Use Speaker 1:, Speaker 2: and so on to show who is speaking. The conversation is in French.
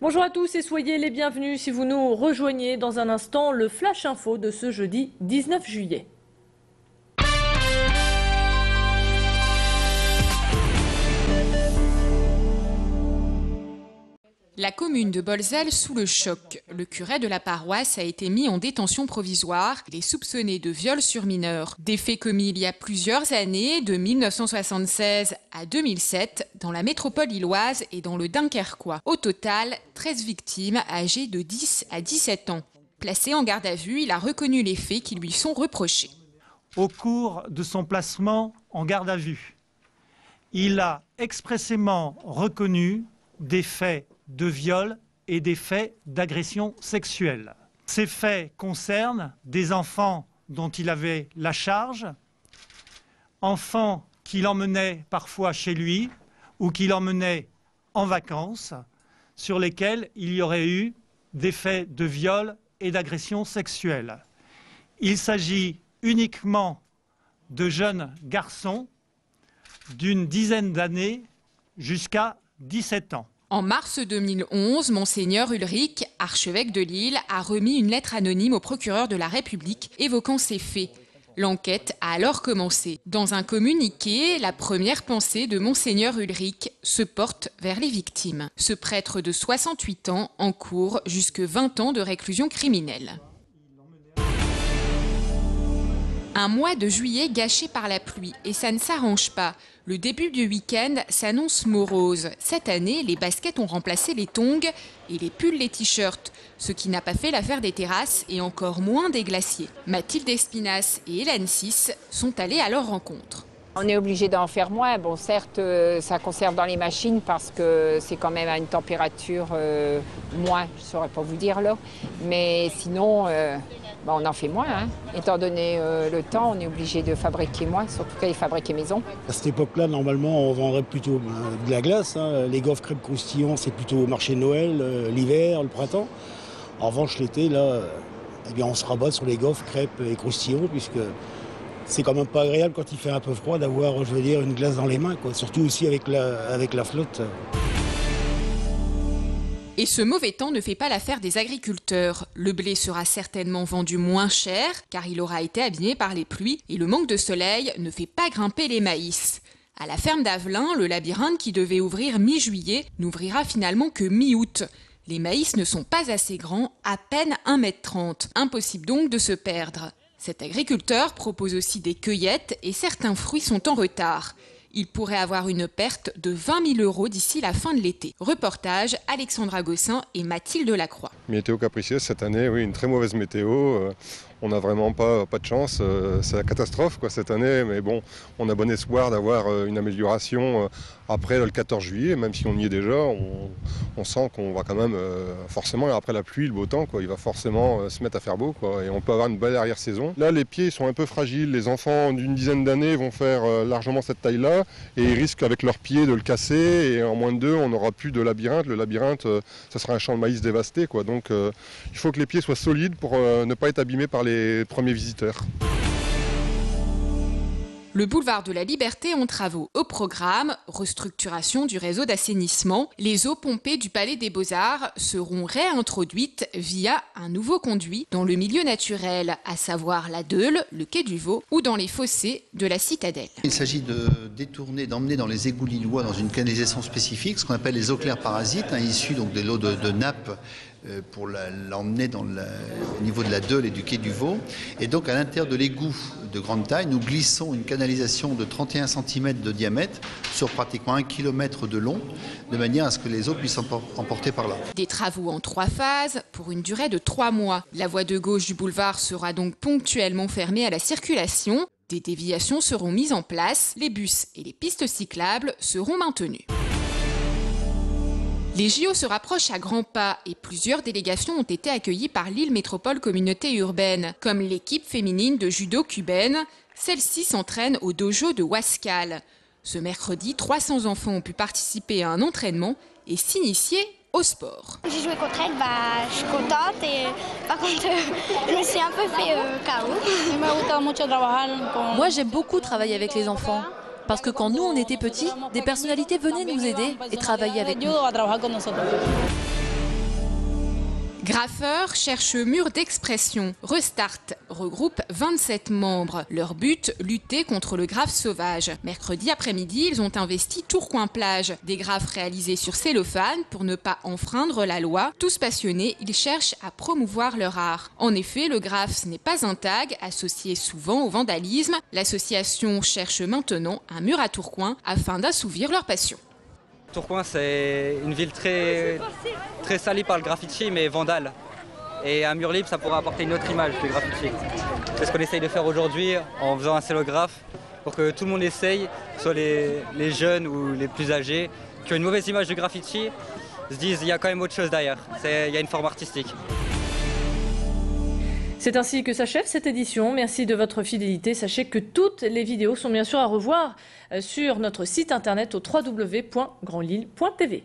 Speaker 1: Bonjour à tous et soyez les bienvenus si vous nous rejoignez dans un instant le Flash Info de ce jeudi 19 juillet.
Speaker 2: La commune de Bolzal sous le choc. Le curé de la paroisse a été mis en détention provisoire. Il est soupçonné de viol sur mineur. Des faits commis il y a plusieurs années, de 1976 à 2007, dans la métropole illoise et dans le Dunkerquois. Au total, 13 victimes âgées de 10 à 17 ans. Placé en garde à vue, il a reconnu les faits qui lui sont reprochés.
Speaker 3: Au cours de son placement en garde à vue, il a expressément reconnu des faits de viol et des faits d'agression sexuelle. Ces faits concernent des enfants dont il avait la charge, enfants qu'il emmenait parfois chez lui ou qu'il emmenait en vacances, sur lesquels il y aurait eu des faits de viol et d'agression sexuelle. Il s'agit uniquement de jeunes garçons d'une dizaine d'années jusqu'à 17 ans.
Speaker 2: En mars 2011, Monseigneur Ulrich, archevêque de Lille, a remis une lettre anonyme au procureur de la République évoquant ces faits. L'enquête a alors commencé. Dans un communiqué, la première pensée de Monseigneur Ulrich se porte vers les victimes. Ce prêtre de 68 ans encourt jusque 20 ans de réclusion criminelle. Un mois de juillet gâché par la pluie et ça ne s'arrange pas. Le début du week-end s'annonce morose. Cette année, les baskets ont remplacé les tongs et les pulls les t-shirts, ce qui n'a pas fait l'affaire des terrasses et encore moins des glaciers. Mathilde Espinasse et Hélène Sis sont allées à leur rencontre.
Speaker 4: On est obligé d'en faire moins. Bon, certes, ça conserve dans les machines parce que c'est quand même à une température moins, je ne saurais pas vous dire là. Mais sinon, on en fait moins. Hein. Étant donné le temps, on est obligé de fabriquer moins, surtout quand il fabriquer maison.
Speaker 5: À cette époque-là, normalement, on vendrait plutôt de la glace. Hein. Les gaufres crêpes croustillants, c'est plutôt au marché de Noël, l'hiver, le printemps. En revanche, l'été, là, on se rabat sur les gaufres, crêpes et croustillants, puisque c'est quand même pas agréable quand il fait un peu froid d'avoir, je veux dire, une glace dans les mains, quoi. Surtout aussi avec la flotte.
Speaker 2: Et ce mauvais temps ne fait pas l'affaire des agriculteurs. Le blé sera certainement vendu moins cher, car il aura été abîmé par les pluies, et le manque de soleil ne fait pas grimper les maïs. À la ferme d'Avelin, le labyrinthe qui devait ouvrir mi-juillet n'ouvrira finalement que mi-août. Les maïs ne sont pas assez grands, à peine 1,30 m. Impossible donc de se perdre. Cet agriculteur propose aussi des cueillettes et certains fruits sont en retard. Il pourrait avoir une perte de 20 000 € d'ici la fin de l'été. Reportage Alexandra Gossin et Mathilde Lacroix.
Speaker 6: Météo capricieuse cette année, oui, une très mauvaise météo. On n'a vraiment pas de chance, c'est la catastrophe quoi, cette année, mais bon, on a bon espoir d'avoir une amélioration après le 14 juillet, même si on y est déjà, on sent qu'on va quand même, forcément, après la pluie, le beau temps, quoi, il va forcément se mettre à faire beau, quoi, et on peut avoir une belle arrière-saison. Là, les pieds sont un peu fragiles, les enfants d'une dizaine d'années vont faire largement cette taille-là, et ils risquent avec leurs pieds de le casser, et en moins de 2, on n'aura plus de labyrinthe. Le labyrinthe, ça sera un champ de maïs dévasté, quoi, donc il faut que les pieds soient solides pour ne pas être abîmés par les premiers visiteurs.
Speaker 2: Le boulevard de la Liberté en travaux. Au programme, restructuration du réseau d'assainissement. Les eaux pompées du Palais des Beaux-Arts seront réintroduites via un nouveau conduit dans le milieu naturel, à savoir la Deule, le quai du Vau ou dans les fossés de la Citadelle.
Speaker 7: Il s'agit de détourner, d'emmener dans les égouts lillois dans une canalisation spécifique, ce qu'on appelle les eaux claires parasites, issues donc de l'eau de nappe, pour l'emmener au niveau de la Deule et du quai du Vau. Et donc à l'intérieur de l'égout de grande taille, nous glissons une canalisation de 31 cm de diamètre sur pratiquement 1 km de long, de manière à ce que les eaux puissent emporter par là.
Speaker 2: Des travaux en 3 phases pour une durée de 3 mois. La voie de gauche du boulevard sera donc ponctuellement fermée à la circulation. Des déviations seront mises en place. Les bus et les pistes cyclables seront maintenus. Les JO se rapprochent à grands pas et plusieurs délégations ont été accueillies par Lille Métropole Communauté Urbaine, comme l'équipe féminine de judo cubaine. Celle-ci s'entraîne au dojo de Huascal. Ce mercredi, 300 enfants ont pu participer à un entraînement et s'initier au sport.
Speaker 8: J'ai joué contre elle, je suis contente et par contre je me suis un peu fait KO.
Speaker 9: Moi j'aime beaucoup travailler avec les enfants. Parce que quand nous, on était petits, des personnalités venaient nous aider et travailler avec nous.
Speaker 2: Graffeurs cherchent mur d'expression. Restart regroupe 27 membres. Leur but, lutter contre le graphe sauvage. Mercredi après-midi, ils ont investi Tourcoing-Plage. Des graphes réalisés sur cellophane pour ne pas enfreindre la loi. Tous passionnés, ils cherchent à promouvoir leur art. En effet, le graphe, ce n'est pas un tag, associé souvent au vandalisme. L'association cherche maintenant un mur à Tourcoing afin d'assouvir leur passion.
Speaker 10: Tourcoing, c'est une ville très salie par le graffiti, mais vandale. Et un mur libre, ça pourrait apporter une autre image du graffiti. C'est ce qu'on essaye de faire aujourd'hui en faisant un cellographe pour que tout le monde essaye, que ce soit les jeunes ou les plus âgés, qui ont une mauvaise image du graffiti, se disent qu'il y a quand même autre chose derrière. Il y a une forme artistique.
Speaker 1: C'est ainsi que s'achève cette édition. Merci de votre fidélité. Sachez que toutes les vidéos sont bien sûr à revoir sur notre site internet au www.grandlille.tv.